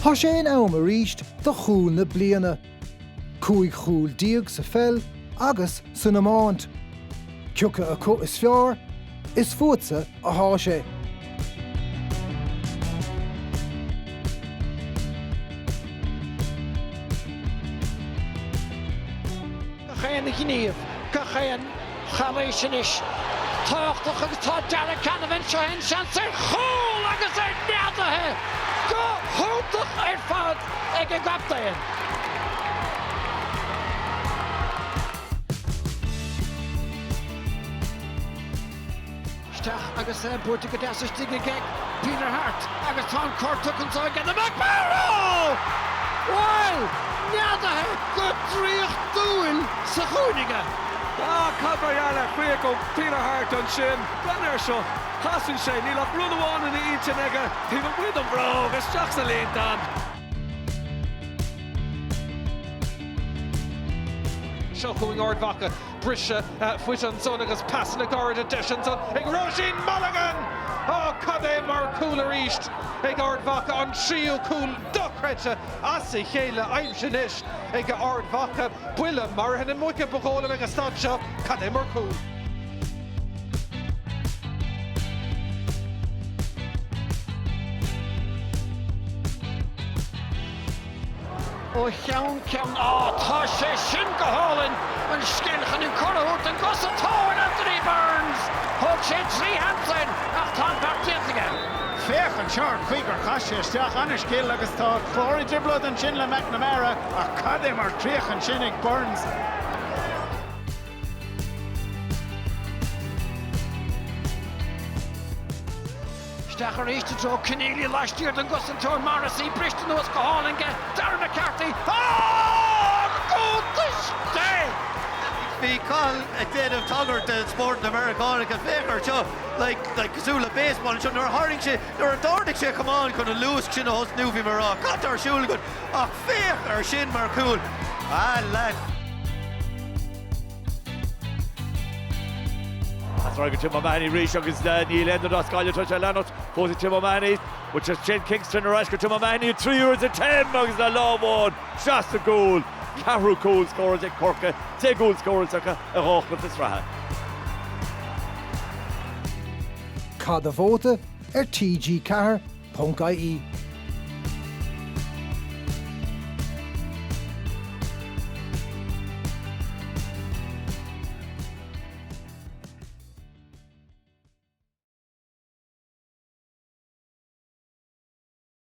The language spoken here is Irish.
Tá sé an am a ríist do chúl na bliana. Cúig chúl díag sa fel agus san amáint. Ciucha a co is fear, is fuatsa a há sé. Cachéan na gníomh, cachéan chaléisianis. Táchtach agus tá dearra canavan seo hen sean chúl agus neadathe. Go thútach fad ag a gabdain. Steach agus búirte go deas stigige geg Peter Hart agus tá córtach an sáid gan na Macbarrow! Well, neadathe go tríoch dúil sa chúnige. Cadbarheala chuig go Peter Hart an sin ganar seo hasan sé ní le brúnháin in íte aige tí go buid an bro agus teach sa léon dan. Seo chuig ardhacha brise fuit an son agus pass na garda deis an son ag Roisin Mulligan! Cad é mar cúil a ríist ag ardhacha an tríú cúil dochrete as i chéile aimsin is ag ardhacha buile mar hena muice bogóla agus stad seo cad é mar cúil. O cheann tá sé sin go hálainn an scilchan in choraút an gosa táin Anthony Burns. Thug sé trí hamsin ach tá partíochtaige. Féach an seár chuigar chaise isteach an scéal agus tá chlórí driblad an sin le McNamara ach cad é mar tríoch an sin ag Burns. Steach ar éiste tro Keneally leistíir an gosan tóir Morrissey bristan nuas go hálinge Darren McCarthy. Gótas dé! Bhí cáil a déanamh tagart de sport Americánaigh an féchar seo like cosúla baseball seo nuair tháirnig sé nuair dáirnig sé cumán chun a luas sin a hos nuhí marrá. Catar siúla go ach féach ar sin mar cúil. Lad. Trága Tim O'Mahony ríis agus níl endar as gáile tuaite leanot fósa Tim O'Mahony with just Jen Kingston ar eisgur Tim O'Mahony 3 hours and 10 agus na lámháin just a goal. Carú Cúil scores ag Corca, 2 goal scores ag a ráchant is ratha. Cad a vóta TG4.ie